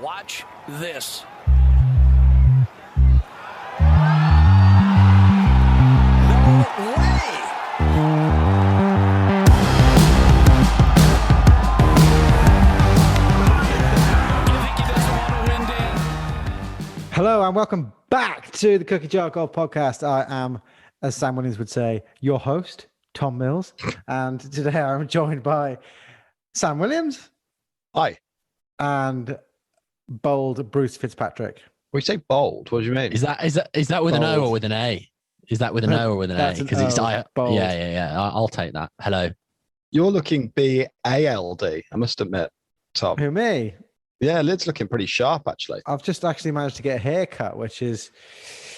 Watch this. No way! Hello and welcome back to the Cookie Jar Golf Podcast. I am, as Sam Williams would say, your host, Tom Mills. And today I'm joined by Sam Williams. Hi. And bold Bruce Fitzpatrick. When you say bold, what do you mean? Is that with an O or with an A? Is that with an O or with an A? Because it's bold. Yeah. I'll take that. Hello. You're looking B-A-L-D, I must admit, Tom. Who, me? Yeah, lid's looking pretty sharp, actually. I've just actually managed to get a haircut, which is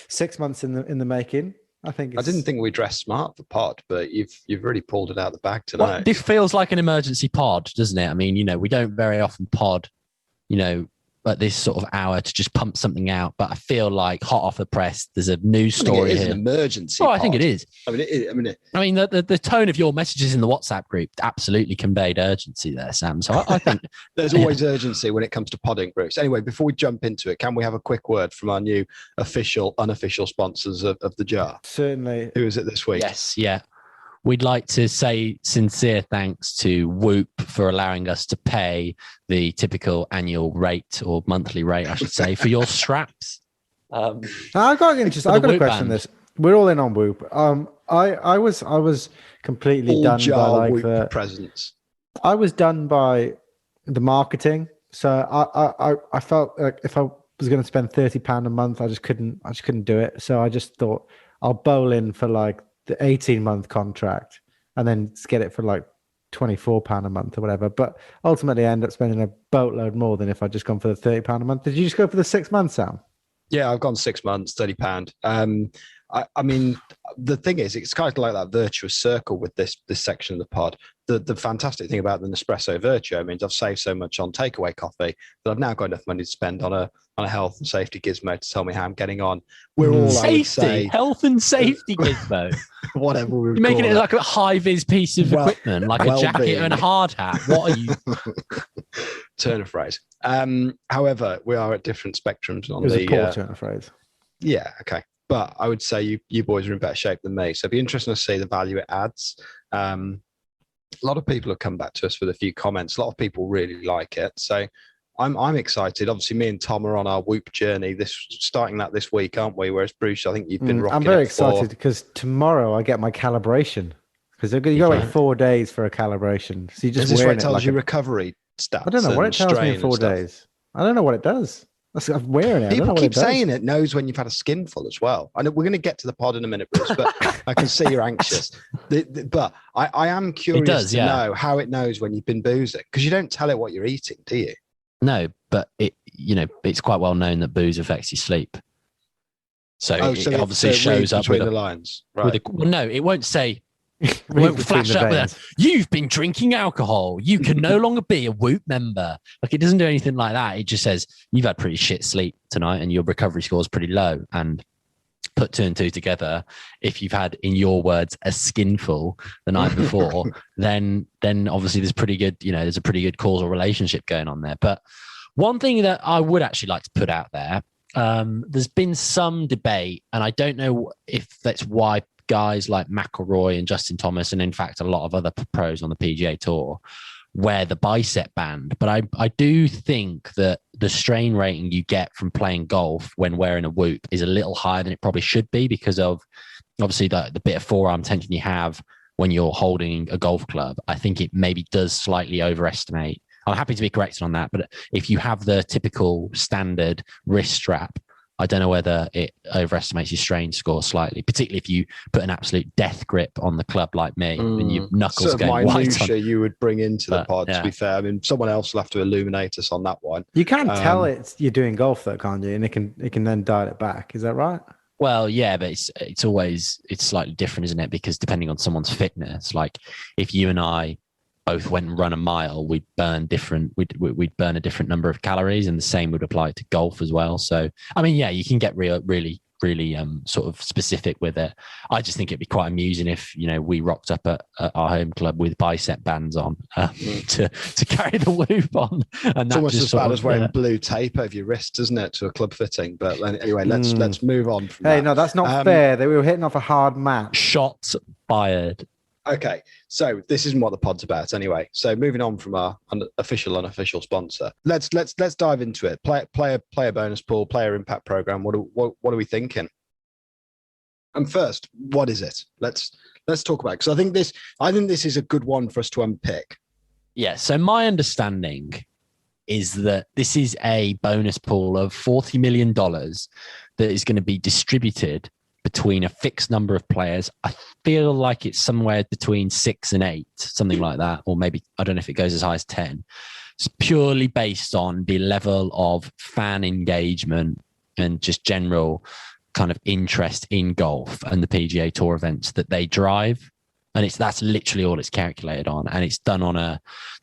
6 months in the making. I didn't think we dressed smart for pod, but you've really pulled it out of the bag tonight. Well, this feels like an emergency pod, doesn't it? I mean, we don't very often pod, at this sort of hour to just pump something out. But I feel like hot off the press, there's a news story it is here. An emergency. Oh, I think it is. I mean, the tone of your messages in the WhatsApp group absolutely conveyed urgency there, Sam. So I think there's always urgency when it comes to podding groups. Anyway, before we jump into it, can we have a quick word from our new unofficial sponsors of the jar? Certainly. Who is it this week? Yes, yeah. We'd like to say sincere thanks to Whoop for allowing us to pay the typical annual rate or monthly rate, I should say, for your straps. I've got a question on this. We're all in on Whoop. I was completely all done jar by like Whoop the presents. I was done by the marketing. So I felt like if I was going to spend £30 a month, I just couldn't do it. So I just thought I'll bowl in for like the 18-month contract and then get it for like £24 a month or whatever. But ultimately I end up spending a boatload more than if I'd just gone for the £30 a month. Did you just go for the 6 months, Sam? Yeah, I've gone 6 months, £30. I mean, the thing is, it's kind of like that virtuous circle with this section of the pod. The fantastic thing about the Nespresso Virtuo means I've saved so much on takeaway coffee that I've now got enough money to spend on a health and safety gizmo to tell me how I'm getting on. We're all health and safety gizmo. Whatever we're making it like a high vis piece of equipment, like a jacket and a hard hat. What are you? Turn of phrase. However, we are at different spectrums on the poor turn of phrase. Yeah, okay. But I would say you boys are in better shape than me. So it'd be interesting to see the value it adds. A lot of people have come back to us with a few comments. A lot of people really like it. So I'm excited. Obviously, me and Tom are on our Whoop journey. Starting that this week, aren't we? Whereas Bruce, I think you've been rocking. I'm very excited because tomorrow I get my calibration. Because you got like 4 days for a calibration. So you just is this wearing what it tells you recovery stats? I don't know what it tells me in 4 days. I don't know what it does. I'm wearing it. People keep saying it knows when you've had a skinful as well. I know we're going to get to the pod in a minute, Bruce, but I can see you're anxious. But I am curious to know how it knows when you've been boozing, because you don't tell it what you're eating, do you? No, but it's quite well known that booze affects your sleep. So it obviously shows up between the lines. Right. No, it won't say. It won't flash up with you've been drinking alcohol. You can no longer be a Whoop member. Like, it doesn't do anything like that. It just says you've had pretty shit sleep tonight and your recovery score is pretty low. And put 2 and 2 together, if you've had, in your words, a skinful the night before, then obviously there's a pretty good causal relationship going on there. But one thing that I would actually like to put out there, there's been some debate, and I don't know if that's why guys like McIlroy and Justin Thomas, and in fact a lot of other pros on the PGA Tour, wear the bicep band. But I do think that the strain rating you get from playing golf when wearing a Whoop is a little higher than it probably should be, because of obviously the bit of forearm tension you have when you're holding a golf club. I think it maybe does slightly overestimate. I'm happy to be corrected on that, but if you have the typical standard wrist strap, I don't know whether it overestimates your strain score slightly, particularly if you put an absolute death grip on the club like me and your knuckles sort of going white. You would bring into the pod, to be fair. I mean, someone else will have to illuminate us on that one. You can tell you're doing golf though, can't you? And it can then dial it back. Is that right? Well, yeah, but it's slightly different, isn't it? Because depending on someone's fitness, like if you and I both went and run a mile, we'd burn a different number of calories, and the same would apply to golf as well. So, I mean, yeah, you can get really really sort of specific with it. I just think it'd be quite amusing if, you know, we rocked up at our home club with bicep bands on to carry the whoop on. And it's almost as bad as wearing blue tape over your wrists, isn't it, to a club fitting? But anyway, let's move on from that. No, that's not fair. We were hitting off a hard match. Shots fired. Okay, so this isn't what the pod's about anyway. So moving on from our unofficial sponsor, let's dive into it. Player bonus pool, player impact program. What are we thinking? And first, what is it? Let's talk about it, because I think this is a good one for us to unpick. Yeah. So my understanding is that this is a bonus pool of $40 million that is going to be distributed between a fixed number of players. I feel like it's somewhere between 6 and 8, something like that, or maybe, I don't know if it goes as high as 10. It's purely based on the level of fan engagement and just general kind of interest in golf and the PGA Tour events that they drive. And that's literally all it's calculated on. And it's done on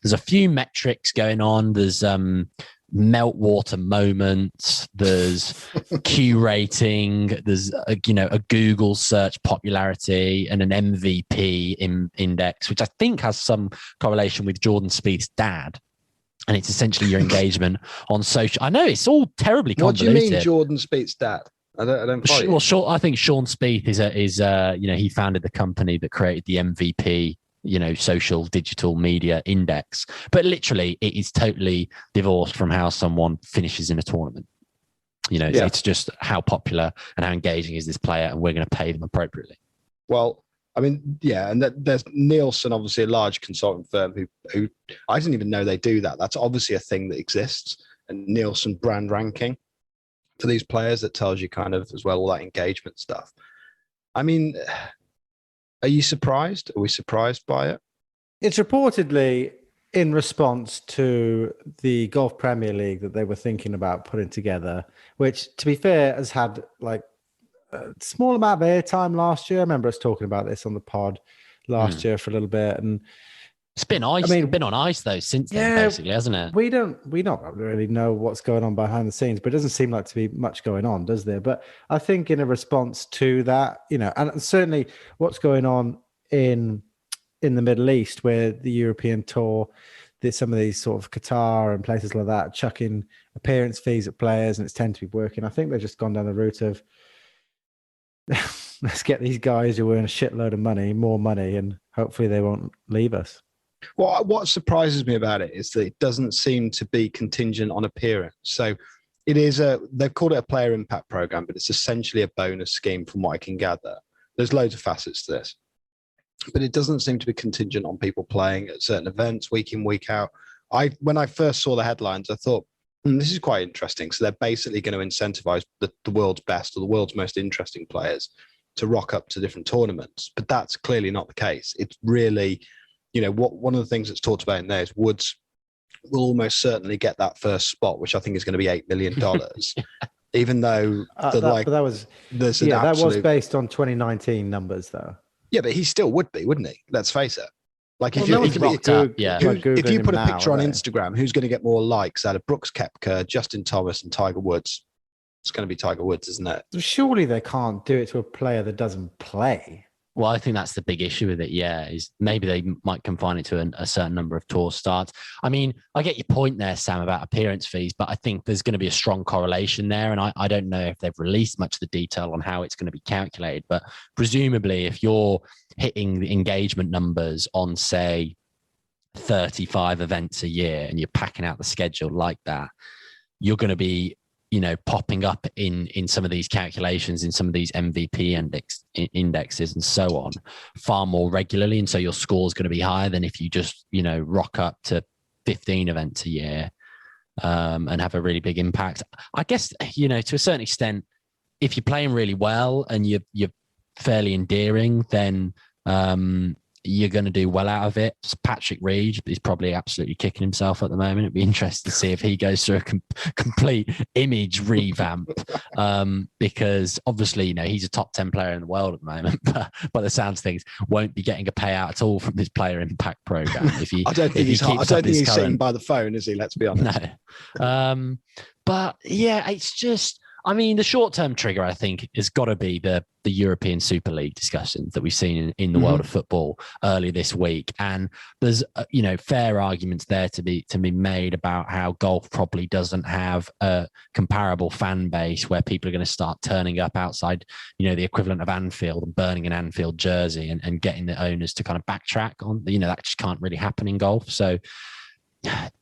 there's a few metrics going on. There's meltwater moments, there's Q rating, there's a Google search popularity, and an MVP index, which I think has some correlation with Jordan Spieth's dad. And it's essentially your engagement on social. I know it's all terribly convoluted. What do you mean, Jordan Spieth's dad? I don't follow you. Well, I think Sean Spieth is he founded the company that created the MVP, social digital media index. But literally, it is totally divorced from how someone finishes in a tournament. It's just how popular and how engaging is this player, and we're going to pay them appropriately. Well, I mean, yeah, and there's Nielsen, obviously a large consulting firm who I didn't even know they do that. That's obviously a thing that exists, and Nielsen brand ranking for these players that tells you kind of as well all that engagement stuff. I mean, are you surprised? Are we surprised by it? It's reportedly in response to the Golf Premier League that they were thinking about putting together, which, to be fair, has had like a small amount of airtime last year. I remember us talking about this on the pod last year for a little bit, and it's been ice. Been on ice though since then, basically, hasn't it? We don't really know what's going on behind the scenes, but it doesn't seem like to be much going on, does there? But I think in a response to that, and certainly what's going on in the Middle East, where the European Tour, some of these sort of Qatar and places like that, chucking appearance fees at players, and it's tend to be working. I think they've just gone down the route of let's get these guys who earn a shitload of money, more money, and hopefully they won't leave us. Well, what surprises me about it is that it doesn't seem to be contingent on appearance. So it is they've called it a player impact program, but it's essentially a bonus scheme from what I can gather. There's loads of facets to this, but it doesn't seem to be contingent on people playing at certain events week in, week out. When I first saw the headlines, I thought, this is quite interesting. So they're basically going to incentivize the world's best or the world's most interesting players to rock up to different tournaments. But that's clearly not the case. It's really, one of the things that's talked about in there is Woods will almost certainly get that first spot, which I think is going to be $8 million. Even though that was based on 2019 numbers, though. Yeah, but he still would be, wouldn't he? Let's face it. Like if you put a picture on Instagram, who's going to get more likes out of Brooks Koepka, Justin Thomas, and Tiger Woods? It's going to be Tiger Woods, isn't it? Surely they can't do it to a player that doesn't play. Well, I think that's the big issue with it, is maybe they might confine it to a certain number of tour starts. I mean, I get your point there, Sam, about appearance fees, but I think there's going to be a strong correlation there. And I don't know if they've released much of the detail on how it's going to be calculated. But presumably, if you're hitting the engagement numbers on, say, 35 events a year and you're packing out the schedule like that, you're going to be popping up in some of these calculations, in some of these MVP indexes and so on far more regularly. And so your score is going to be higher than if you just, rock up to 15 events a year and have a really big impact. I guess, to a certain extent, if you're playing really well and you're fairly endearing, then you're going to do well out of it. Patrick Reed is probably absolutely kicking himself at the moment. It'd be interesting to see if he goes through a complete image revamp because obviously, he's a top 10 player in the world at the moment, but by the sounds of things, won't be getting a payout at all from this player impact program. I don't think he's sitting by the phone, is he? Let's be honest. No. But yeah, it's just, I mean, the short-term trigger, I think, has got to be the European Super League discussions that we've seen in the world of football earlier this week. And there's, fair arguments there to be made about how golf probably doesn't have a comparable fan base where people are going to start turning up outside, the equivalent of Anfield and burning an Anfield jersey and getting the owners to kind of backtrack on, that just can't really happen in golf. So,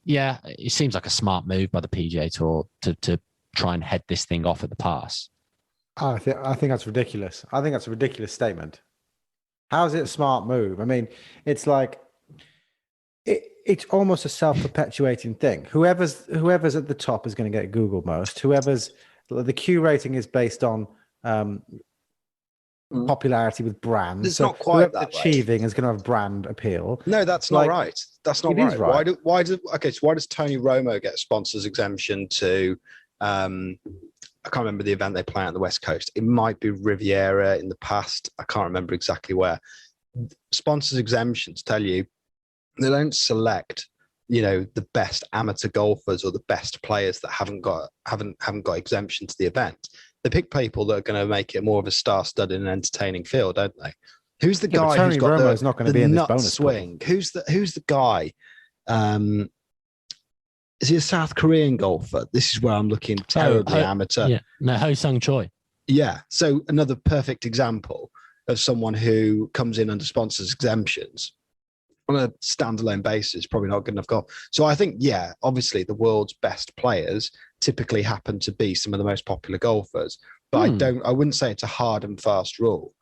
yeah, it seems like a smart move by the PGA Tour to try and head this thing off at the pass. I think that's ridiculous. I think that's a ridiculous statement. How is it a smart move? I mean, it's like it's almost a self-perpetuating thing. Whoever's at the top is going to get Googled most. The Q rating is based on popularity with brands. It's not quite that achieving is going to have brand appeal. No, that's not right. That's not right. Right. Why does Tony Romo get sponsors exemption to? I can't remember the event they play on the West Coast. It might be Riviera in the past. I can't remember exactly where. Sponsors exemptions tell you they don't select, the best amateur golfers or the best players that haven't got exemption to the event. They pick people that are going to make it more of a star-studded and entertaining field, don't they? Who's the guy who's got Romo's not going to be in this bonus swing? Pool. Who's the guy? Is he a South Korean golfer? This is where I'm looking terribly amateur. Yeah. No, Ho Sung Choi. Yeah. So another perfect example of someone who comes in under sponsors exemptions on a standalone basis, probably not good enough golf. So I think, obviously the world's best players typically happen to be some of the most popular golfers. But I wouldn't say it's a hard and fast rule.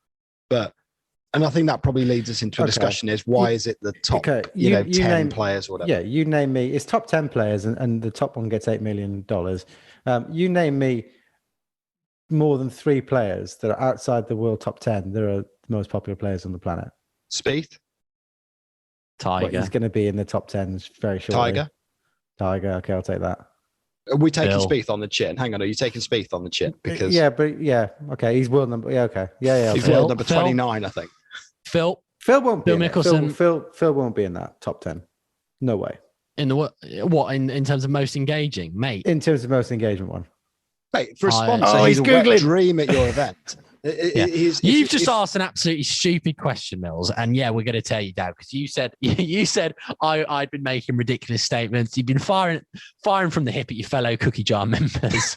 And I think that probably leads us into a discussion is why is it the top 10 players or whatever? Yeah, you name me. It's top 10 players and the top one gets $8 million. You name me more than 3 players that are outside the world top 10 that are the most popular players on the planet. Spieth? Tiger. He's going to be in the top 10 very shortly. Tiger. Okay, I'll take that. Are we taking Spieth on the chin? Hang on, are you taking Spieth on the chin? Because okay, he's world number. Yeah, okay, yeah. He's world number 29, I think. Phil won't be. Phil Mickelson. Phil won't be in that top 10. No way. In the what? In terms of most engaging, mate. In terms of most engagement one. Mate, for a sponsor, he's Googling. A wet dream at your event. You've just asked an absolutely stupid question, Mills, and we're going to tear you down because you said I'd been making ridiculous statements. You've been firing from the hip at your fellow cookie jar members.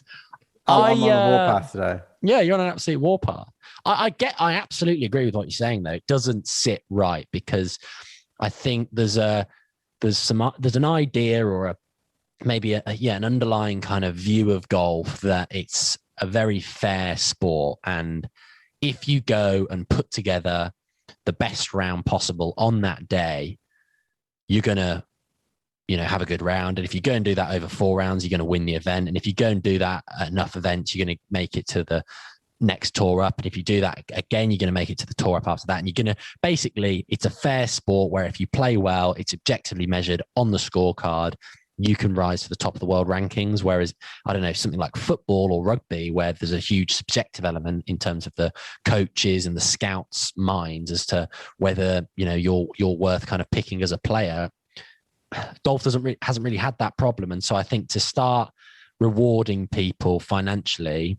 I'm on a warpath today. Yeah, you're on an absolute warpath. I absolutely agree with what you're saying though. It doesn't sit right because I think there's an idea or maybe an underlying kind of view of golf that it's a very fair sport, and if you go and put together the best round possible on that day, you're gonna have a good round. And if you go and do that over 4 rounds, you're going to win the event. And if you go and do that at enough events, you're going to make it to the next tour up. And if you do that again, you're going to make it to the tour up after that. And you're going to basically, it's a fair sport where if you play well, it's objectively measured on the scorecard. You can rise to the top of the world rankings. Whereas, I don't know, something like football or rugby, where there's a huge subjective element in terms of the coaches and the scouts' minds as to whether, you're worth kind of picking as a player. Golf hasn't really had that problem. And so I think to start rewarding people financially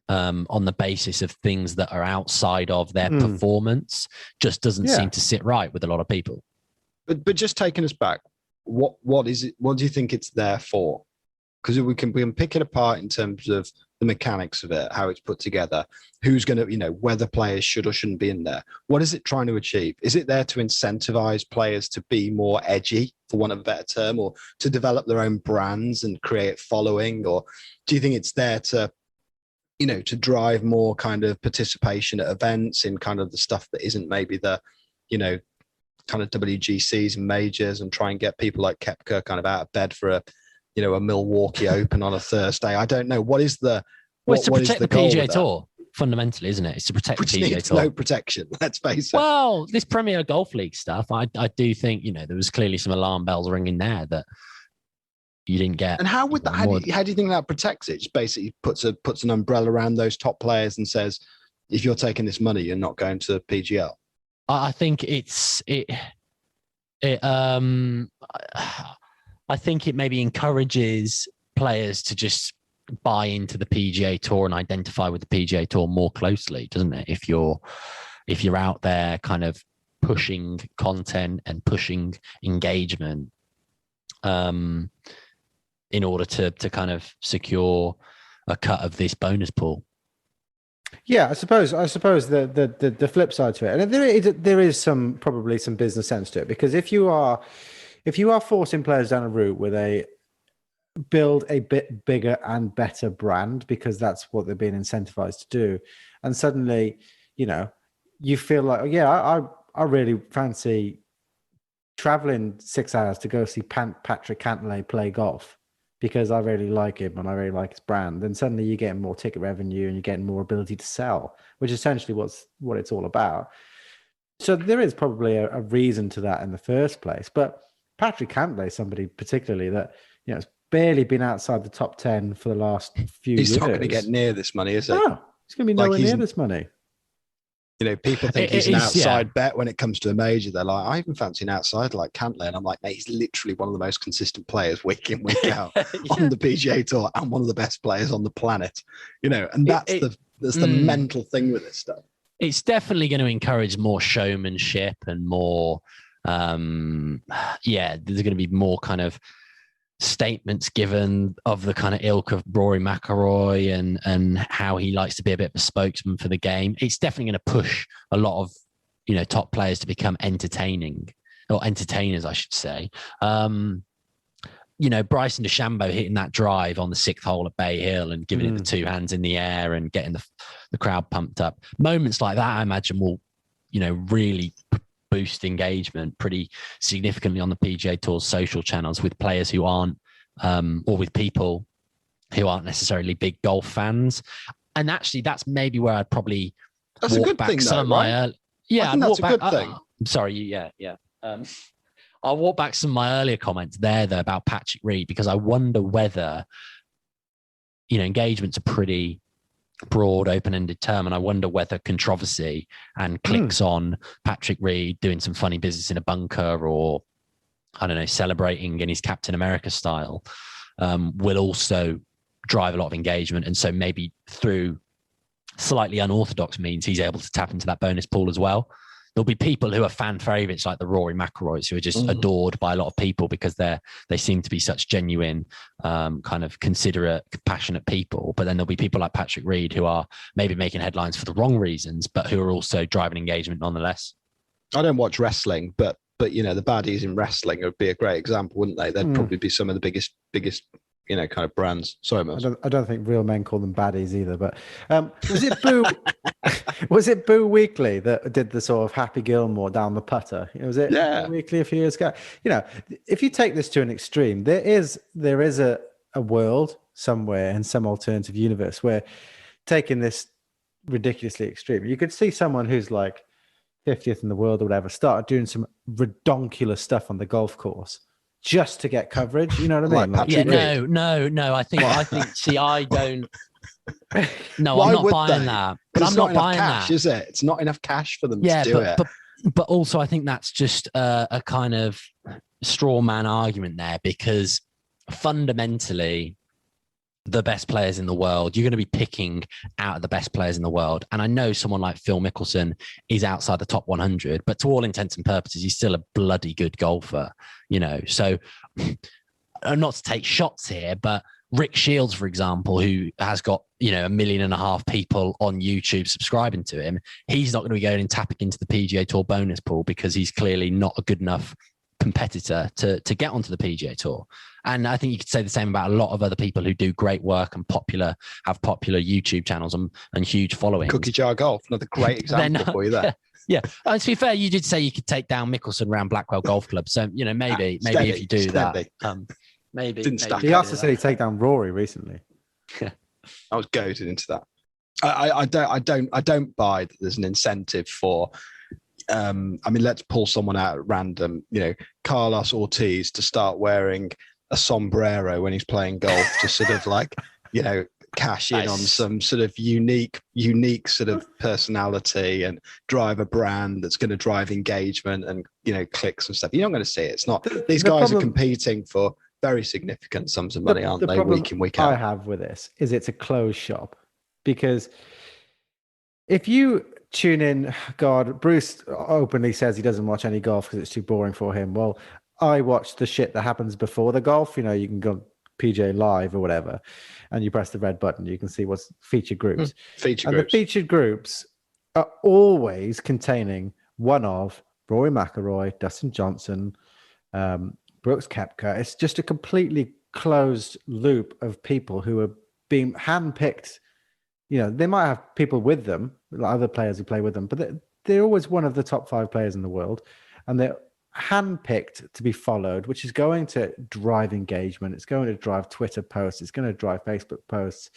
on the basis of things that are outside of their performance just doesn't seem to sit right with a lot of people. But just taking us back, what is it? What do you think it's there for? Because we can pick it apart in terms of the mechanics of it, how it's put together, who's going to, whether players should or shouldn't be in there. What is it trying to achieve? Is it there to incentivize players to be more edgy, for want of a better term, or to develop their own brands and create following? Or do you think it's there to, to drive more kind of participation at events in kind of the stuff that isn't maybe the, kind of WGCs and majors, and try and get people like Koepka kind of out of bed for a Milwaukee Open on a Thursday? I don't know. What is the it's to protect the PGA Tour, fundamentally, isn't it? It's to protect the PGA Tour. No protection, let's face it. Well, this Premier Golf League stuff, I do think, there was clearly some alarm bells ringing there that you didn't get. And how would that? How do you think that protects it? Just basically puts an umbrella around those top players and says, if you're taking this money, you're not going to PGL. I think I think it maybe encourages players to just buy into the PGA Tour and identify with the PGA Tour more closely, doesn't it? If you're out there kind of pushing content and pushing engagement in order to kind of secure a cut of this bonus pool. Yeah, I suppose the flip side to it, and there is probably some business sense to it, because if you are forcing players down a route where they build a bit bigger and better brand, because that's what they're being incentivized to do, and suddenly, you feel like, yeah, I really fancy traveling 6 hours to go see Patrick Cantlay play golf because I really like him and I really like his brand. Then suddenly you're getting more ticket revenue and you're getting more ability to sell, which is essentially what it's all about. So there is probably a reason to that in the first place. But Patrick Cantlay is somebody particularly that, has barely been outside the top 10 for the last few years. He's not going to get near this money, is he? No, he's going to be nowhere near this money. People think he's an outside bet when it comes to a major. They're like, I even fancy an outside like Cantlay. And I'm like, mate, he's literally one of the most consistent players week in, week out on the PGA Tour, and one of the best players on the planet. And that's the mental thing with this stuff. It's definitely going to encourage more showmanship and more, there's going to be more kind of statements given of the kind of ilk of Rory McIlroy and how he likes to be a bit of a spokesman for the game. It's definitely going to push a lot of, top players to become entertaining, or entertainers, I should say. Bryson DeChambeau hitting that drive on the 6th hole at Bay Hill and giving it the two hands in the air and getting the crowd pumped up. Moments like that, I imagine, will, really boost engagement pretty significantly on the PGA Tour's social channels with players who aren't, or with people who aren't necessarily big golf fans. And actually, that's maybe where I'd probably walk back some of my. Yeah, that's a good thing. I'm sorry. Yeah. I'll walk back some of my earlier comments there, though, about Patrick Reed, because I wonder whether, engagements are pretty broad, open-ended term, and I wonder whether controversy and clicks on Patrick Reed doing some funny business in a bunker, or I don't know, celebrating in his Captain America style, will also drive a lot of engagement. And so maybe through slightly unorthodox means, he's able to tap into that bonus pool as well. There'll be people who are fan favorites like the Rory McIlroys, who are just adored by a lot of people because they seem to be such genuine, kind of considerate, passionate people. But then there'll be people like Patrick Reed who are maybe making headlines for the wrong reasons, but who are also driving engagement nonetheless. I don't watch wrestling, but the baddies in wrestling would be a great example, wouldn't they? They'd probably be some of the biggest kind of brands. Sorry, Miles. I don't think real men call them baddies either. But was it Boo? Was it Boo Weekly that did the sort of Happy Gilmore down the putter? Was it Boo Weekly a few years ago? If you take this to an extreme, there is a world somewhere in some alternative universe where, taking this ridiculously extreme, you could see someone who's like 50th in the world or whatever start doing some redonkulous stuff on the golf course just to get coverage. You know what I mean? No. I think. See, I don't. No, I'm not buying that. But I'm not buying cash, that. Is it? It's not enough cash for them to do it. But also, I think that's just a kind of straw man argument there, because fundamentally, the best players in the world, you're going to be picking out of the best players in the world. And I know someone like Phil Mickelson is outside the top 100, but to all intents and purposes, he's still a bloody good golfer, So not to take shots here, but Rick Shields, for example, who has got, 1.5 million people on YouTube subscribing to him, he's not going to be going and tapping into the PGA Tour bonus pool because he's clearly not a good enough competitor to get onto the PGA Tour. And I think you could say the same about a lot of other people who do great work and have popular YouTube channels and huge followings. Cookie Jar Golf, another great example for you there. Yeah. And to be fair, you did say you could take down Mickelson around Blackwell Golf Club. So, maybe if you do that, maybe. He also said he'd take down Rory recently. I was goaded into that. I don't buy that there's an incentive for, let's pull someone out at random, Carlos Ortiz to start wearing a sombrero when he's playing golf to sort of like, cash in on some sort of unique sort of personality and drive a brand that's going to drive engagement and, clicks and stuff. You're not going to see it. It's not, these guys are competing for very significant sums of money, aren't the they, problem week in, week I out? have with this is it's a closed shop, because if you tune in, God, Bruce openly says he doesn't watch any golf because it's too boring for him. Well, I watch the shit that happens before the golf. You know, you can go PGA Live or whatever, and you press the red button. You can see what's featured groups. The featured groups are always containing one of Rory McIlroy, Dustin Johnson, Brooks Koepka. It's just a completely closed loop of people who are being handpicked. You know, they might have people with them, like other players who play with them, but they're always one of the top 5 players in the world, and they're handpicked to be followed, which is going to drive engagement. It's going to drive Twitter posts. It's going to drive Facebook posts,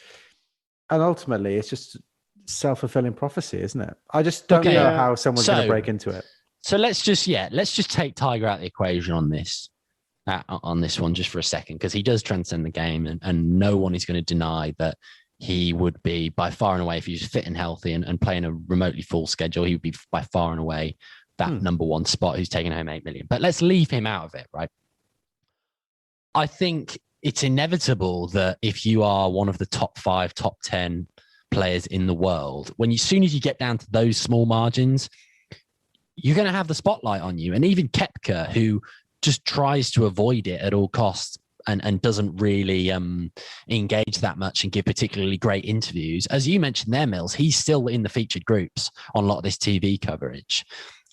and ultimately, it's just self-fulfilling prophecy, isn't it? I just don't know how someone's going to break into it. So let's just take Tiger out of the equation on this one just for a second, because he does transcend the game, and no one is going to deny that he would be by far and away, if he was fit and healthy and playing a remotely full schedule, he would be by far and away that number one spot who's taking home 8 million. But let's leave him out of it, right? I think it's inevitable that if you are one of the top 5, top 10 players in the world, as soon as you get down to those small margins, you're going to have the spotlight on you. And even Koepka, who just tries to avoid it at all costs, and doesn't really engage that much and give particularly great interviews. As you mentioned there, Mills, he's still in the featured groups on a lot of this TV coverage.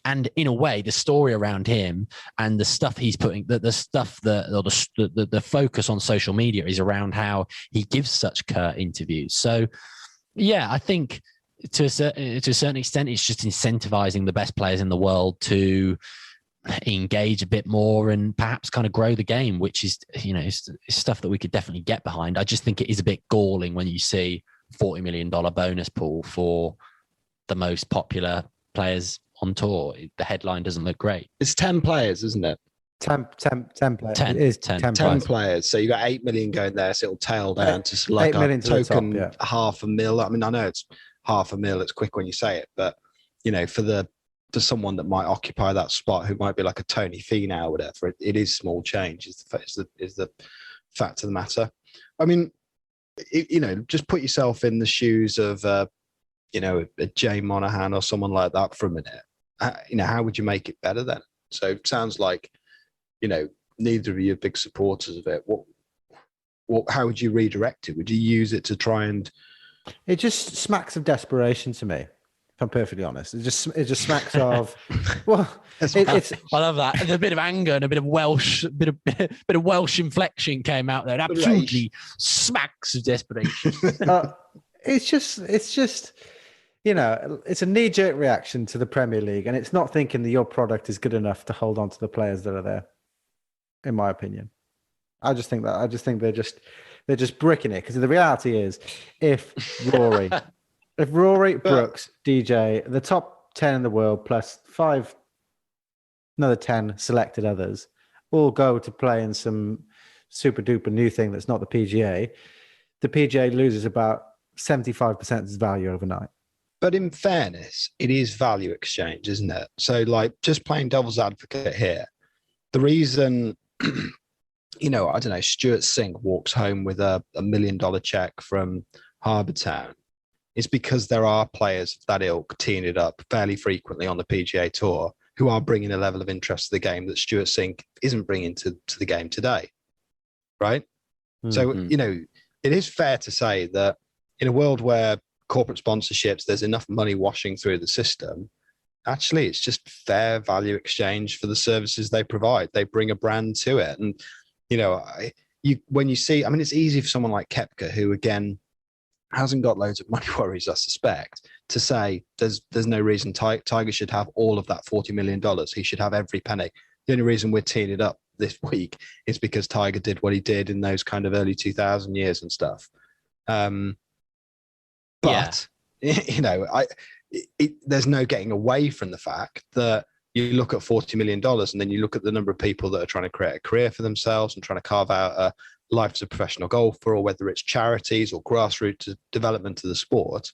And in a way, the story around him and the stuff he's putting, the focus on social media is around how he gives such curt interviews. So, yeah, I think to a certain extent, it's just incentivizing the best players in the world to engage a bit more and perhaps kind of grow the game, which is, is stuff that we could definitely get behind. I just think it is a bit galling when you see $40 million bonus pool for the most popular players on tour. The headline doesn't look great. It's 10 players, isn't it? 10 players. 10. It is 10 players. So you got 8 million going there, so it'll tail down to like a token to top, $500,000. I mean, I know it's $500,000. It's quick when you say it, but for someone that might occupy that spot, who might be like a Tony Finau or whatever, it is small change. Is the fact of the matter. I mean, just put yourself in the shoes of a Jay Monahan or someone like that for a minute. How would you make it better then? So it sounds like, neither of you are big supporters of it. How would you redirect it? Would you use it to try and? It just smacks of desperation to me. If I'm perfectly honest, it just smacks of. Well, it's. I love that. There's a bit of anger and a bit of Welsh inflection came out there. It absolutely smacks of desperation. It's just, it's a knee-jerk reaction to the Premier League, and it's not thinking that your product is good enough to hold on to the players that are there. In my opinion, I just think they're just bricking it, because the reality is, if Rory, Brooks, DJ, the top 10 in the world, plus another 10 selected others, all go to play in some super duper new thing that's not the PGA loses about 75% of its value overnight. But in fairness, it is value exchange, isn't it? So, like, just playing devil's advocate here, the reason, I don't know, Stuart Sink walks home with a $1 million check from Harbour Town, is because there are players of that ilk teeing it up fairly frequently on the PGA Tour who are bringing a level of interest to the game that Stuart Sink isn't bringing to the game today, right? Mm-hmm. So, it is fair to say that in a world where corporate sponsorships, there's enough money washing through the system, actually it's just fair value exchange for the services they provide. They bring a brand to it. And, when you see, it's easy for someone like Koepka, who, again, hasn't got loads of money worries, I suspect, to say there's no reason Tiger should have all of that $40 million. He should have every penny. The only reason we're teeing it up this week is because Tiger did what he did in those kind of early 2000 years and stuff. But there's no getting away from the fact that you look at $40 million and then you look at the number of people that are trying to create a career for themselves and trying to carve out a life as a professional golfer, or whether it's charities or grassroots development of the sport.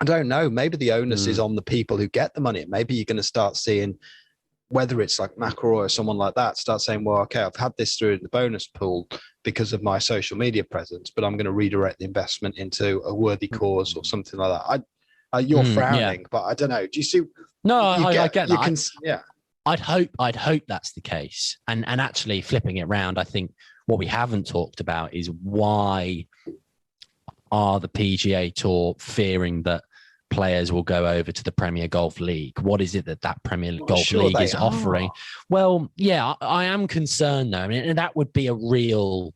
I don't know. Maybe the onus is on the people who get the money. Maybe you're going to start seeing whether it's like McIlroy or someone like that, start saying, well, okay, I've had this through the bonus pool because of my social media presence, but I'm going to redirect the investment into a worthy cause or something like that. You're frowning, but I don't know. Do you see? No, I get that. Yeah. I'd hope that's the case. And actually flipping it around, I think what we haven't talked about is why are the PGA Tour fearing that players will go over to the Premier Golf League? What is it that Premier Golf League is offering? Well, yeah, I am concerned though. I mean, and that would be a real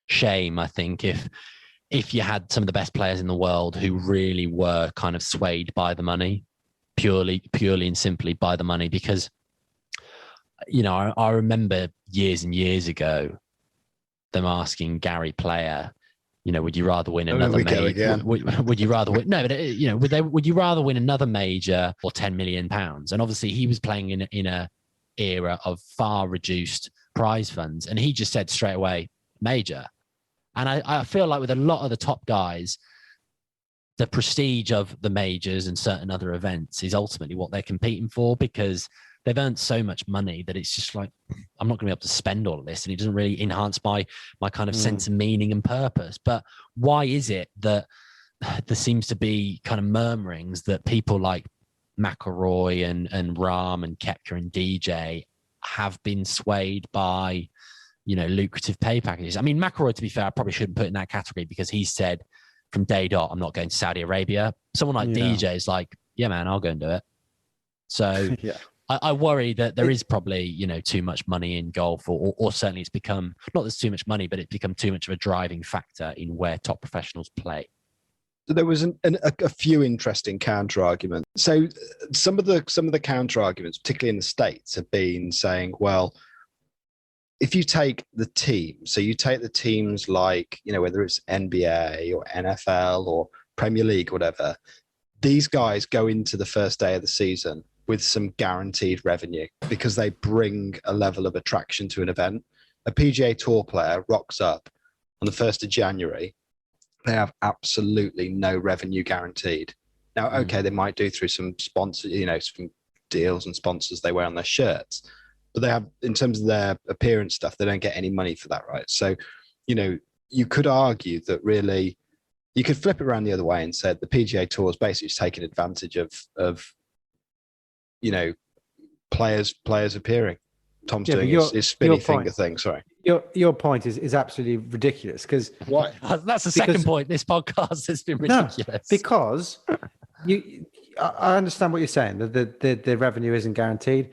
shame, I think, if you had some of the best players in the world who really were kind of swayed by the money, purely and simply by the money. Because, you know, I remember years and years ago them asking Gary Player, you know, would you rather win another major? Would you rather win? No, but you know, would you rather win another major or £10 million? And obviously, he was playing in a era of far reduced prize funds, and he just said straight away, major. And I feel like with a lot of the top guys, the prestige of the majors and certain other events is ultimately what they're competing for, because they've earned so much money that it's just like, I'm not going to be able to spend all of this, and it doesn't really enhance my kind of sense of meaning and purpose. But why is it that there seems to be kind of murmurings that people like McIlroy and Rahm and Koepka and DJ have been swayed by, you know, lucrative pay packages? I mean, McIlroy, to be fair, I probably shouldn't put in that category, because he said from day dot, I'm not going to Saudi Arabia. Someone like DJ is like, yeah, man, I'll go and do it. So yeah. I worry that there is probably, you know, too much money in golf, or certainly it's become, not there's too much money, but it's become too much of a driving factor in where top professionals play. So there was a few interesting counter arguments. So some of the counter arguments, particularly in the States, have been saying, well, if you take the team, so you take the teams like, you know, whether it's NBA or NFL or Premier League, whatever, these guys go into the first day of the season with some guaranteed revenue because they bring a level of attraction to an event. A PGA Tour player rocks up on the 1st of January. They have absolutely no revenue guaranteed. Now, okay, they might do through some sponsors, you know, some deals and sponsors they wear on their shirts, but they have, in terms of their appearance stuff, they don't get any money for that, right? So, you know, you could argue that really, you could flip it around the other way and said the PGA Tour is basically just taking advantage of you know, players appearing. Tom's doing his spinny finger thing. Sorry. Your point is absolutely ridiculous, because why? That's the second point. This podcast has been ridiculous. No, because I understand what you're saying. The revenue isn't guaranteed,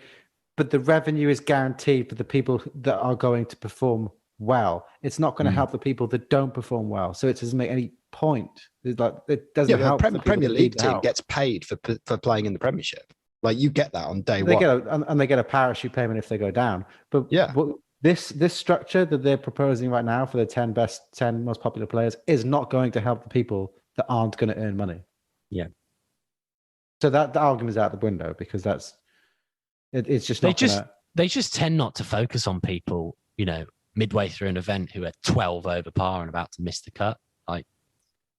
but the revenue is guaranteed for the people that are going to perform well. It's not going to help the people that don't perform well. So it doesn't make any point. It's like, it doesn't help. The Premier League team gets paid for playing in the Premiership. Like, you get that on day one. They get a parachute payment if they go down. But this structure that they're proposing right now for the 10 most popular players is not going to help the people that aren't going to earn money. Yeah. So the argument is out the window, because it's just not they just tend not to focus on people, you know, midway through an event who are 12 over par and about to miss the cut. Like,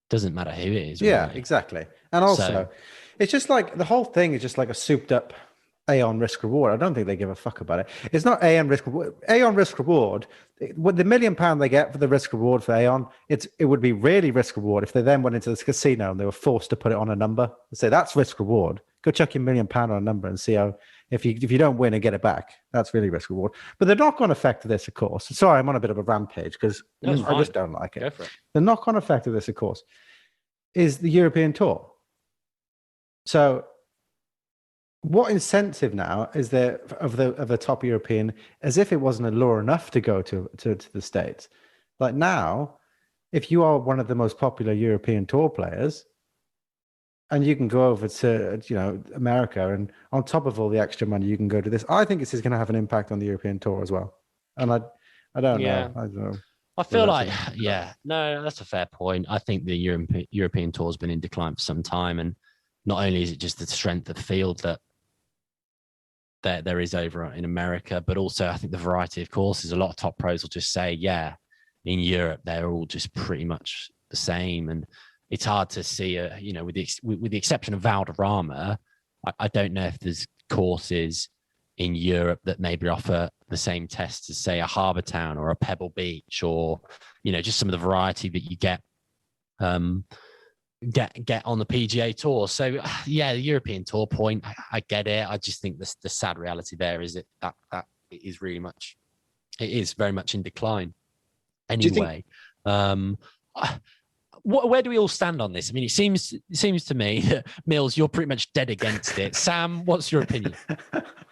doesn't matter who it is. Yeah, really. Exactly. And also, it's just like the whole thing is just like a souped up Aon risk reward. I don't think they give a fuck about it. It's not Aon risk reward. Aon risk reward, with the £1 million they get for the risk reward for Aon, it would be really risk reward if they then went into this casino and they were forced to put it on a number. Say that's risk reward. Go chuck your £1 million on a number and see how, if you don't win and get it back, that's really risk reward. But the knock-on effect of this, of course, sorry, I'm on a bit of a rampage because I just don't like it. Go for it. The knock-on effect of this, of course, is the European Tour. So what incentive now is there of the top European, as if it wasn't allure enough to go to the States? Like, now, if you are one of the most popular European Tour players, and you can go over to, you know, America, and on top of all the extra money, you can go to this. I think this is going to have an impact on the European Tour as well. And I don't know. I don't know. I feel like, no, that's a fair point. I think the European Tour has been in decline for some time, and not only is it just the strength of the field that there is over in America, but also I think the variety of courses. A lot of top pros will just say, yeah, in Europe they're all just pretty much the same, and it's hard to see, you know, with the exception of Valderrama, I don't know if there's courses in Europe that maybe offer the same test as, say, a Harbour Town or a Pebble Beach, or, you know, just some of the variety that you get on the PGA Tour. So yeah, the European Tour point, I get it. I just think the sad reality there is that it is really much, it is very much in decline. Anyway, where do we all stand on this? I mean, it seems to me that, Mills, you're pretty much dead against it. Sam, what's your opinion?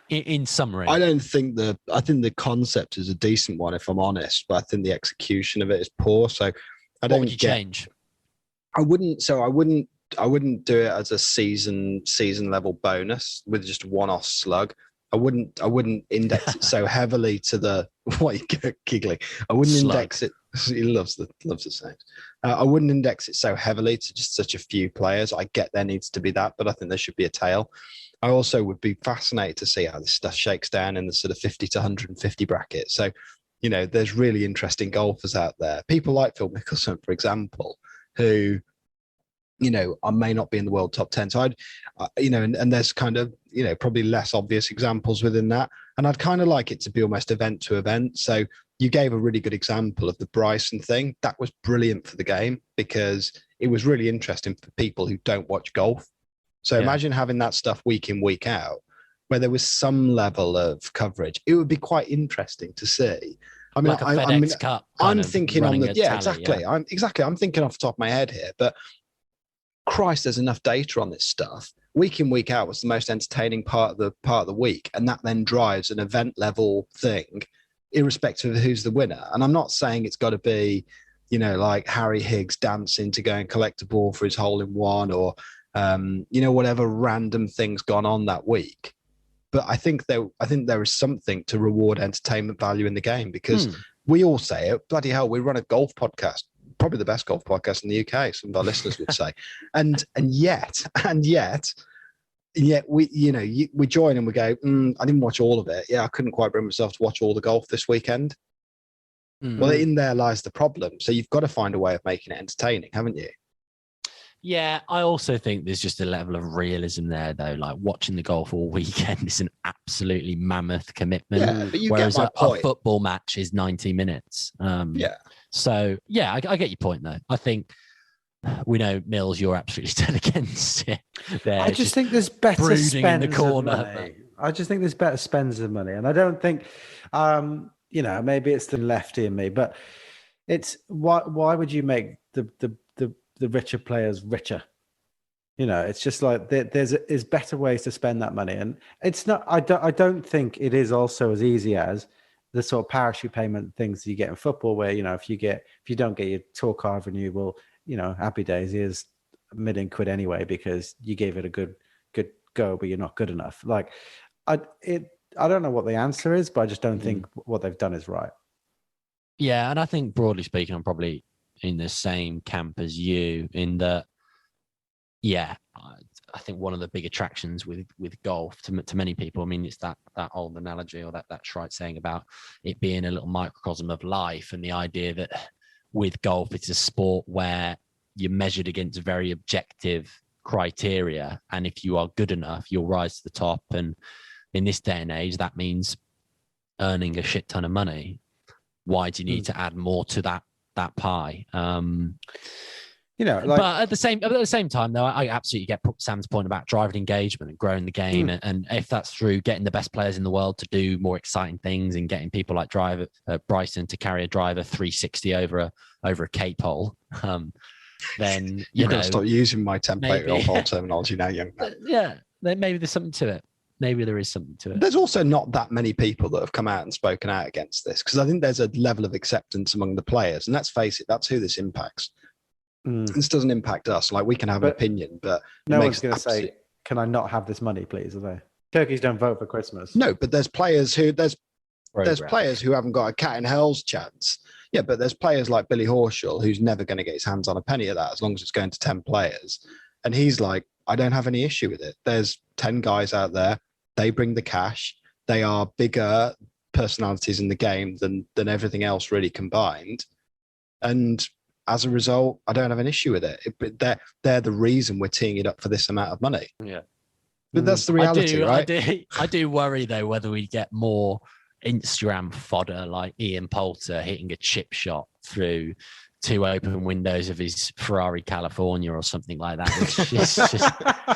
In summary, I think the concept is a decent one, if I'm honest, but I think the execution of it is poor. So what would you change? I wouldn't do it as a season level bonus with just a one-off slug. I wouldn't index it so heavily to the what you giggling. I wouldn't Slug. index it. He loves the saying. I wouldn't index it so heavily to just such a few players. I get there needs to be that, but I think there should be a tail. I also would be fascinated to see how this stuff shakes down in the sort of 50 to 150 bracket. So, you know, there's really interesting golfers out there. People like Phil Mickelson, for example, who, you know, I may not be in the world top 10. So you know, and there's kind of, you know, probably less obvious examples within that. And I'd kind of like it to be almost event to event. So you gave a really good example of the Bryson thing. That was brilliant for the game because it was really interesting for people who don't watch golf. So imagine having that stuff week in, week out, where there was some level of coverage. It would be quite interesting to see. I mean, like a FedEx Cup. I'm thinking on the tally, exactly. Yeah. I'm thinking off the top of my head here, but Christ, there's enough data on this stuff. Week in, week out was the most entertaining part of the week, and that then drives an event level thing, irrespective of who's the winner. And I'm not saying it's got to be, you know, like Harry Higgs dancing to go and collect a ball for his hole in one, or you know, whatever random thing's gone on that week. But I think there is something to reward entertainment value in the game, because we all say it. Bloody hell, we run a golf podcast, probably the best golf podcast in the UK. Some of our listeners would say, and yet we, you know, we join and we go, I didn't watch all of it. Yeah, I couldn't quite bring myself to watch all the golf this weekend. Well, in there lies the problem. So you've got to find a way of making it entertaining, haven't you? Yeah, I also think there's just a level of realism there, though. Like watching the golf all weekend is an absolutely mammoth commitment. Yeah, but you whereas get my point. A football match is 90 minutes. So, yeah, I get your point, though. I think we know, Mills, you're absolutely dead against it. I just think there's better spends in the corner. of money. I just think there's better spends of money. And I don't think, you know, maybe it's the lefty in me, but it's why would you make the richer players richer? You know, it's just like there's better ways to spend that money, and it's not. I don't think it is also as easy as the sort of parachute payment things you get in football, where, you know, if you don't get your tour card renewed, well, you know, happy days, here's £1 million anyway because you gave it a good go, but you're not good enough. Like, I don't know what the answer is, but I just don't think what they've done is right. Yeah, and I think broadly speaking, I'm probably in the same camp as you in that, yeah, I think one of the big attractions with golf to many people, I mean, it's that old analogy or that trite saying about it being a little microcosm of life, and the idea that with golf, it's a sport where you're measured against very objective criteria. And if you are good enough, you'll rise to the top. And in this day and age, that means earning a shit ton of money. Why do you need to add more to that pie? You know, like, but at the same time, though, I absolutely get Sam's point about driving engagement and growing the game, and if that's through getting the best players in the world to do more exciting things and getting people like Bryson to carry a driver 360 over a cape hole, then you've got to stop using my template or whole terminology now, young man. Yeah, then maybe there's something to it. Maybe there is something to it. There's also not that many people that have come out and spoken out against this, because I think there's a level of acceptance among the players, and let's face it, that's who this impacts. This doesn't impact us. Like, we can have an opinion, but no one's going to say, "Can I not have this money, please?" Are they? Turkeys don't vote for Christmas. No, but there's players who players who haven't got a cat in hell's chance. Yeah, but there's players like Billy Horschel who's never going to get his hands on a penny of that as long as it's going to 10 players, and he's like, I don't have any issue with it. There's 10 guys out there. They bring the cash. They are bigger personalities in the game than everything else really combined, and as a result, I don't have an issue with it. But they're the reason we're teeing it up for this amount of money. Yeah. But that's the reality, right? I do worry though whether we get more Instagram fodder like Ian Poulter hitting a chip shot through 2 open windows of his Ferrari California or something like that. Which is just,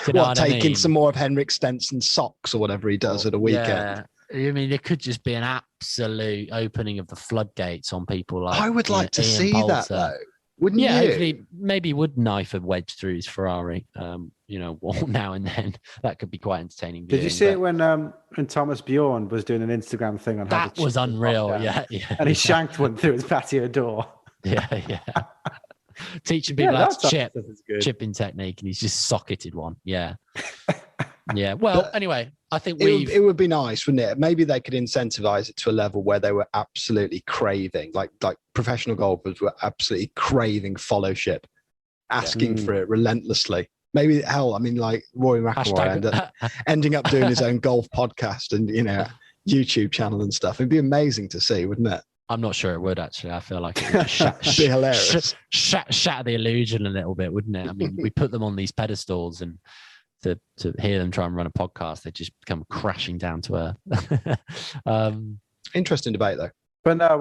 you know what taking I mean? some more of Henrik Stenson's socks or whatever he does at a weekend. Yeah. I mean, there could just be an absolute opening of the floodgates on people like. I would like to Ian see Poulter. that though. Wouldn't Yeah, you? hopefully, maybe would knife a wedge through his Ferrari. Now and then that could be quite entertaining. Did you see it when Thomas Bjorn was doing an Instagram thing on how that was unreal? Yeah, and he shanked one through his patio door. Yeah. Teaching people how to chipping technique, and he's just socketed one. Yeah. Yeah. Well, anyway, I think it would be nice, wouldn't it? Maybe they could incentivize it to a level where they were absolutely craving, like professional golfers were absolutely craving followship, asking for it relentlessly. Maybe like Rory McIlroy ending up doing his own golf podcast and YouTube channel and stuff. It'd be amazing to see, wouldn't it? I'm not sure it would actually. I feel like it would be hilarious. Shatter the illusion a little bit, wouldn't it? I mean, we put them on these pedestals, and to hear them try and run a podcast, they just come crashing down to earth. Interesting debate though. But no,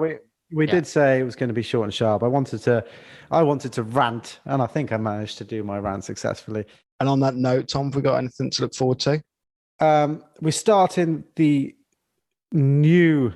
we did say it was going to be short and sharp. I wanted to rant, and I think I managed to do my rant successfully. And on that note, Tom, have we got anything to look forward to? We're starting the new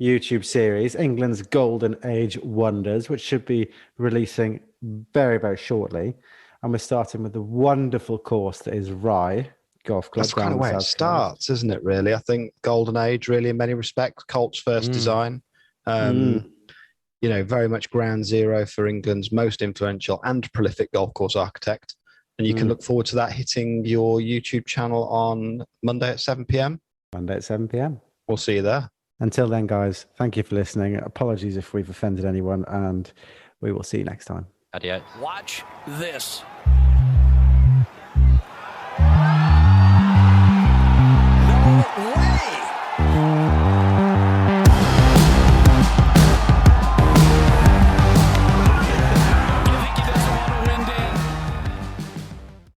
YouTube series, England's Golden Age Wonders, which should be releasing very, very shortly. And we're starting with the wonderful course that is Rye Golf Club. That's kind of where it starts, isn't it, really? I think Golden Age, really, in many respects, Colt's first design. Very much ground zero for England's most influential and prolific golf course architect. And you can look forward to that hitting your YouTube channel on Monday at 7 p.m. Monday at 7 p.m. We'll see you there. Until then, guys, thank you for listening. Apologies if we've offended anyone, and we will see you next time. Adios. Watch this.